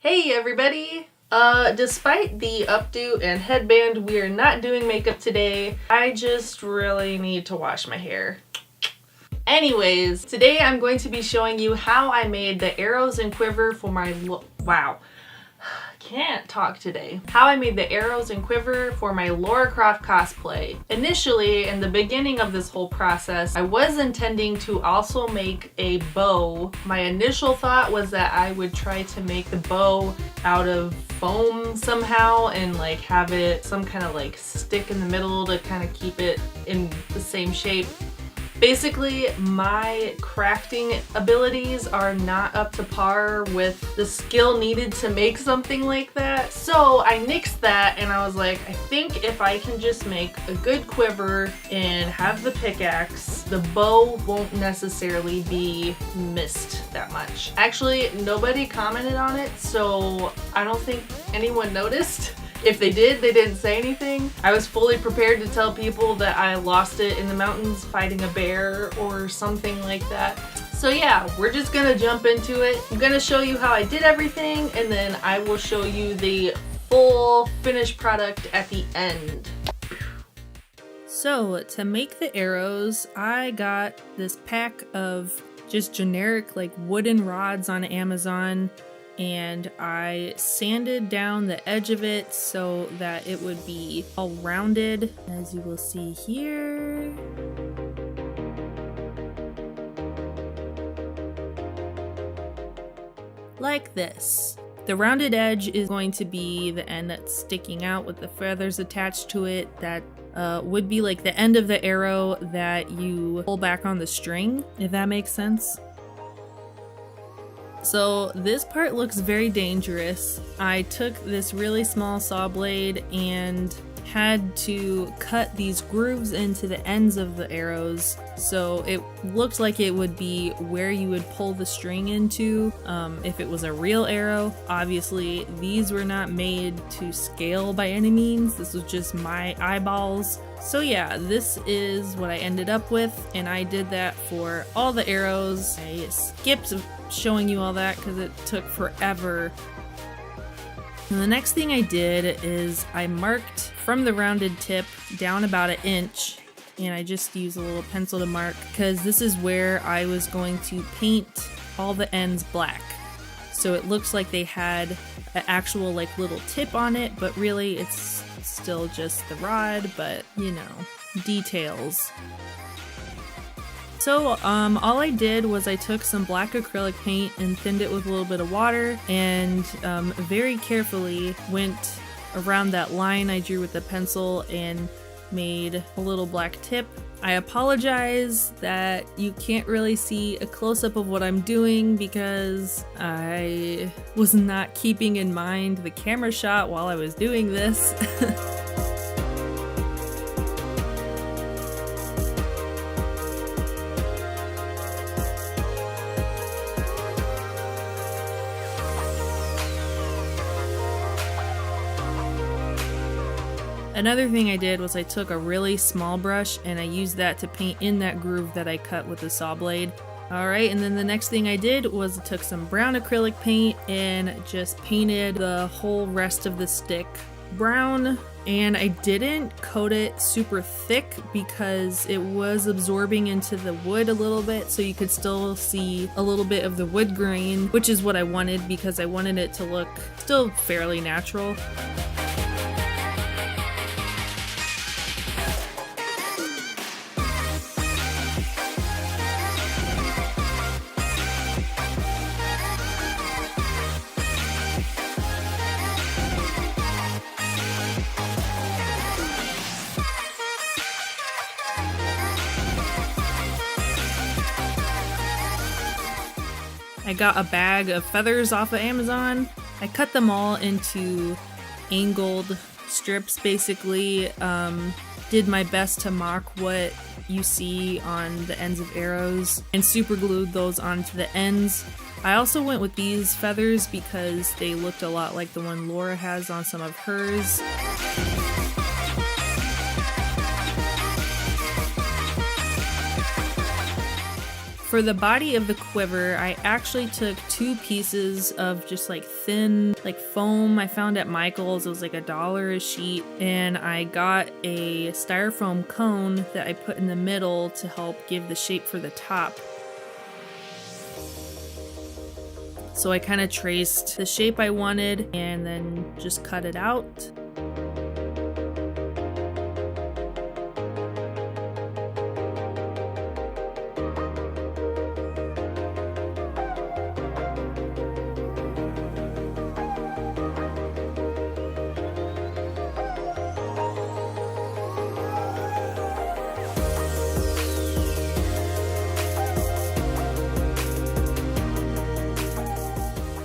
Hey everybody! Despite the updo and headband, we are not doing makeup today. I just really need to wash my hair. Anyways, today I'm going to be showing you how I made the arrows and quiver for my can't talk today. How I made the arrows and quiver for my Lara Croft cosplay. Initially, in the beginning of this whole process, I was intending to also make a bow. My initial thought was that I would try to make the bow out of foam somehow and like have it some kind of like stick in the middle to kind of keep it in the same shape. Basically, my crafting abilities are not up to par with the skill needed to make something like that. So I nixed that and I was like, I think if I can just make a good quiver and have the pickaxe, the bow won't necessarily be missed that much. Actually, nobody commented on it, so I don't think anyone noticed. If they did, they didn't say anything. I was fully prepared to tell people that I lost it in the mountains fighting a bear or something like that. So yeah, we're just gonna jump into it. I'm gonna show you how I did everything and then I will show you the full finished product at the end. So to make the arrows, I got this pack of just generic like wooden rods on Amazon, and I sanded down the edge of it so that it would be all rounded, as you will see here. Like this. The rounded edge is going to be the end that's sticking out with the feathers attached to it. That would be like the end of the arrow that you pull back on the string, if that makes sense. So this part looks very dangerous. I took this really small saw blade and had to cut these grooves into the ends of the arrows so it looked like it would be where you would pull the string into if it was a real arrow. Obviously, these were not made to scale by any means. This was just my eyeballs. So yeah, this is what I ended up with, and I did that for all the arrows. I skipped showing you all that because it took forever. And the next thing I did is I marked from the rounded tip down about an inch, and I just used a little pencil to mark because this is where I was going to paint all the ends black. So it looks like they had an actual like little tip on it, but really it's still just the rod, but you know, details. So all I did was I took some black acrylic paint and thinned it with a little bit of water and very carefully went around that line I drew with the pencil and made a little black tip. I apologize that you can't really see a close-up of what I'm doing because I was not keeping in mind the camera shot while I was doing this. Another thing I did was I took a really small brush and I used that to paint in that groove that I cut with the saw blade. Alright, and then the next thing I did was I took some brown acrylic paint and just painted the whole rest of the stick brown. And I didn't coat it super thick because it was absorbing into the wood a little bit, so you could still see a little bit of the wood grain, which is what I wanted because I wanted it to look still fairly natural. I got a bag of feathers off of Amazon. I cut them all into angled strips basically. Did my best to mock what you see on the ends of arrows and super glued those onto the ends. I also went with these feathers because they looked a lot like the one Laura has on some of hers. For the body of the quiver, I actually took 2 pieces of just like thin like foam I found at Michael's. It was like $1 a sheet, and I got a styrofoam cone that I put in the middle to help give the shape for the top. So I kind of traced the shape I wanted and then just cut it out.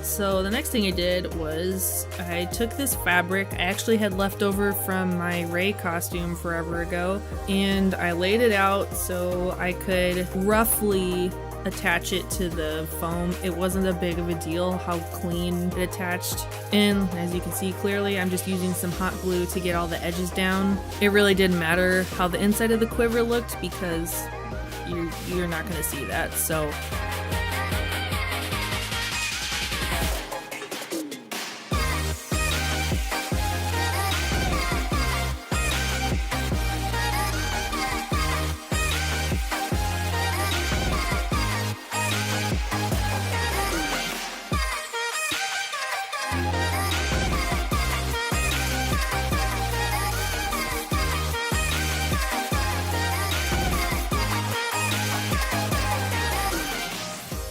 So the next thing I did was I took this fabric I actually had left over from my Ray costume forever ago, and I laid it out so I could roughly attach it to the foam. It wasn't a big of a deal how clean it attached, and as you can see clearly I'm just using some hot glue to get all the edges down. It really didn't matter how the inside of the quiver looked because you're not going to see that. So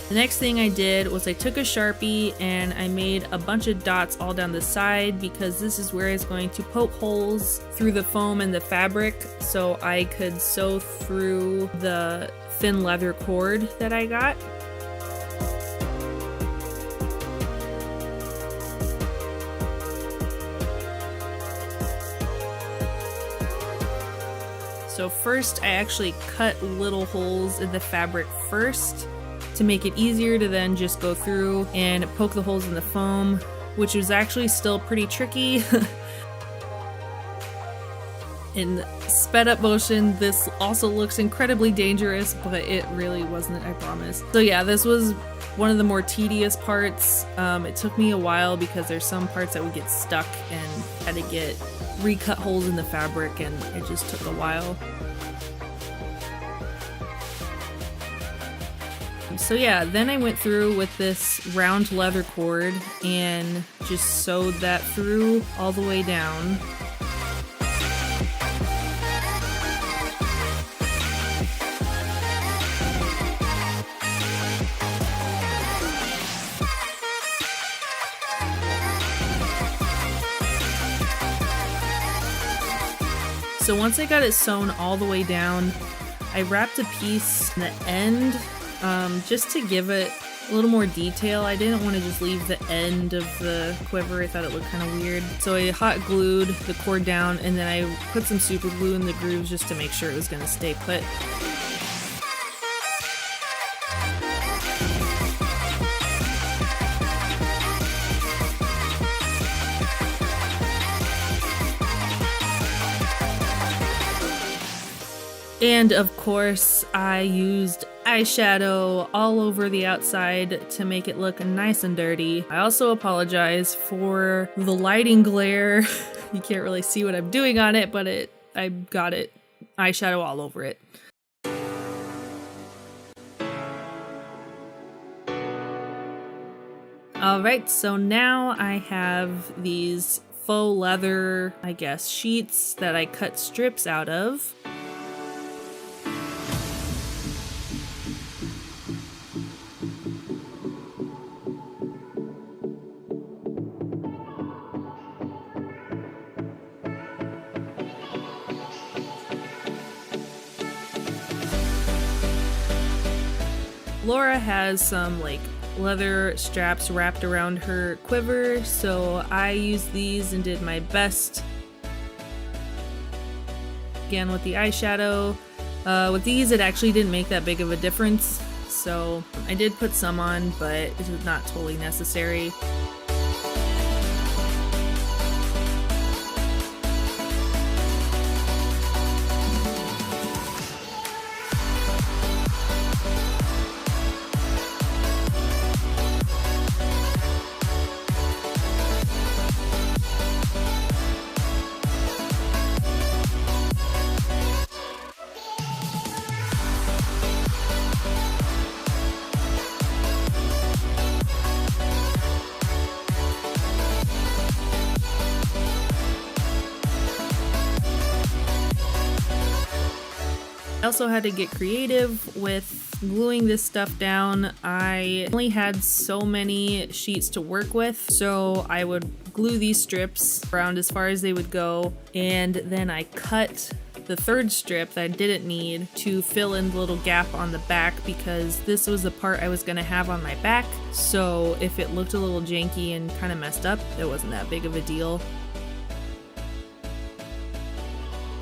the next thing I did was I took a Sharpie and I made a bunch of dots all down the side because this is where I was going to poke holes through the foam and the fabric so I could sew through the thin leather cord that I got. So first I actually cut little holes in the fabric first to make it easier to then just go through and poke the holes in the foam, which was actually still pretty tricky. In sped up motion, this also looks incredibly dangerous, but it really wasn't, I promise. So yeah, this was one of the more tedious parts. It took me a while because there's some parts that would get stuck and had to get recut holes in the fabric, and it just took a while. So yeah, then I went through with this round leather cord and just sewed that through all the way down. So once I got it sewn all the way down, I wrapped a piece in the end just to give it a little more detail. I didn't want to just leave the end of the quiver. I thought it looked kind of weird. So I hot glued the cord down and then I put some super glue in the grooves just to make sure it was going to stay put. And of course, I used eyeshadow all over the outside to make it look nice and dirty. I also apologize for the lighting glare. You can't really see what I'm doing on it, but I got it eyeshadow all over it. Alright, so now I have these faux leather, I guess, sheets that I cut strips out of. Laura has some like leather straps wrapped around her quiver, so I used these and did my best. Again with the eyeshadow. With these it actually didn't make that big of a difference, so I did put some on, but it was not totally necessary. also had to get creative with gluing this stuff down. I only had so many sheets to work with, so I would glue these strips around as far as they would go, and then I cut the third strip that I didn't need to fill in the little gap on the back, because this was the part I was going to have on my back, so if it looked a little janky and kind of messed up, it wasn't that big of a deal.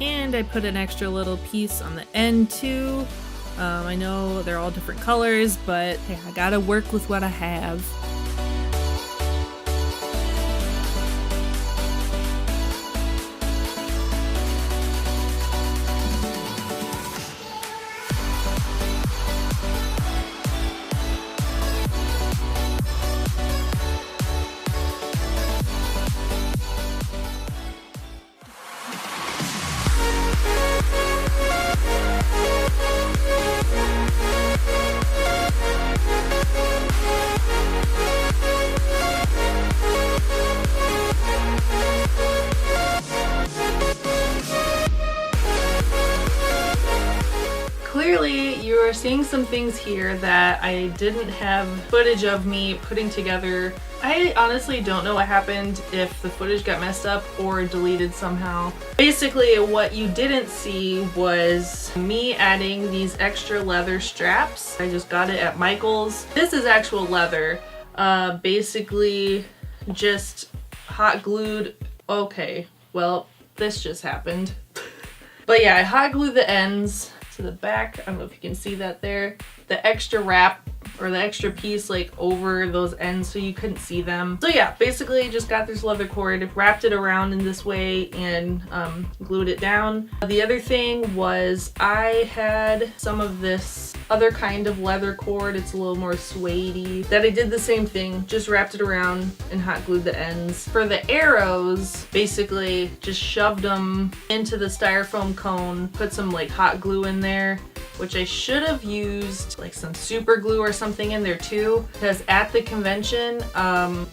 And I put an extra little piece on the end too. I know they're all different colors, but hey, I gotta work with what I have. Clearly, you are seeing some things here that I didn't have footage of me putting together. I honestly don't know what happened, if the footage got messed up or deleted somehow. Basically, what you didn't see was me adding these extra leather straps. I just got it at Michael's. This is actual leather. Basically just hot glued. Okay, well, this just happened. But yeah, I hot glued the ends to the back. I don't know if you can see that there. The extra wrap or the extra piece like over those ends so you couldn't see them. So yeah, basically just got this leather cord, wrapped it around in this way, and glued it down. The other thing was I had some of this other kind of leather cord. It's a little more suede-y. That I did the same thing, just wrapped it around and hot glued the ends. For the arrows, basically just shoved them into the styrofoam cone, put some like hot glue in there, which I should have used like some super glue or something in there too, because at the convention,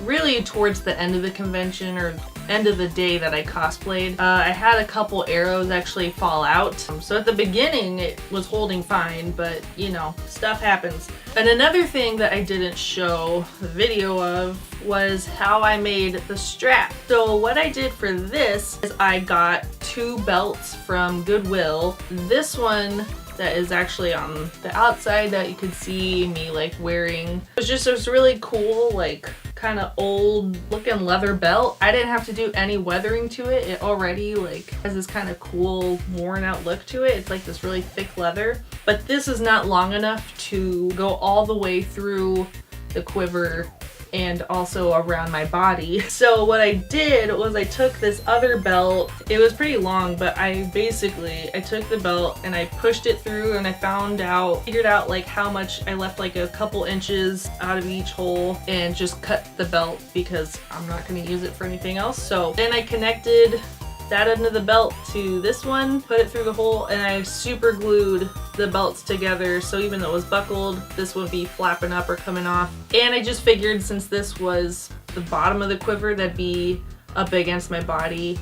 really towards the end of the convention or end of the day that I cosplayed, I had a couple arrows actually fall out. So at the beginning it was holding fine, but you know, stuff happens. And another thing that I didn't show the video of was how I made the strap. So what I did for this is I got 2 belts from Goodwill. This one that is actually on the outside that you could see me like wearing. It was just this really cool, like kind of old looking leather belt. I didn't have to do any weathering to it. It already like has this kind of cool worn out look to it. It's like this really thick leather, but this is not long enough to go all the way through the quiver and also around my body. So what I did was I took this other belt. It was pretty long, but I took the belt and I pushed it through, and I figured out like how much I left, like a couple inches out of each hole, and just cut the belt because I'm not going to use it for anything else. So then I connected that end of the belt to this one, put it through the hole, and I super glued the belts together, so even though it was buckled, this wouldn't be flapping up or coming off. And I just figured since this was the bottom of the quiver that'd be up against my body,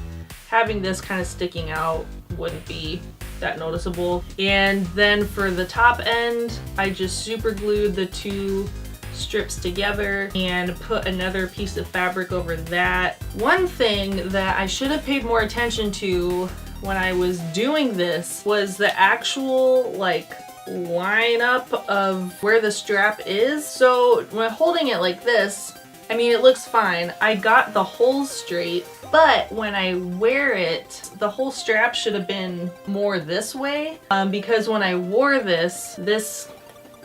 having this kind of sticking out wouldn't be that noticeable. And then for the top end, I just super glued the 2 strips together and put another piece of fabric over that. One thing that I should have paid more attention to when I was doing this was the actual like lineup of where the strap is. So when holding it like this, I mean, it looks fine. I got the holes straight, but when I wear it, the whole strap should have been more this way, because when I wore this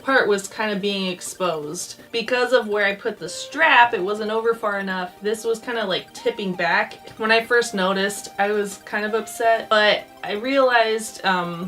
part was kind of being exposed. Because of where I put the strap, it wasn't over far enough. This was kind of like tipping back. When I first noticed, I was kind of upset, but I realized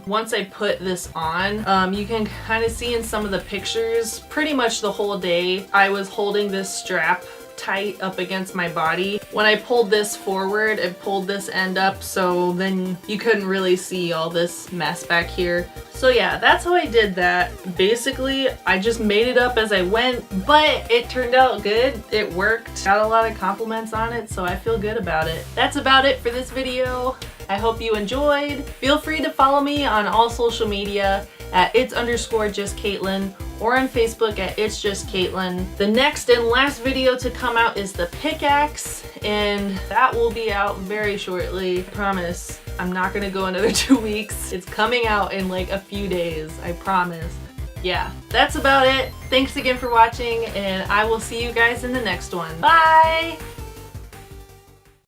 once I put this on, you can kind of see in some of the pictures, pretty much the whole day, I was holding this strap tight up against my body. When I pulled this forward, it pulled this end up, so then you couldn't really see all this mess back here. So yeah, that's how I did that. Basically, I just made it up as I went, but it turned out good. It worked. Got a lot of compliments on it, so I feel good about it. That's about it for this video. I hope you enjoyed. Feel free to follow me on all social media at its_justcaitlin or on Facebook at It's Just Caitlin. The next and last video to come out is the pickaxe, and that will be out very shortly. I promise. I'm not gonna go another 2 weeks. It's coming out in like a few days, I promise. Yeah, that's about it. Thanks again for watching, and I will see you guys in the next one. Bye!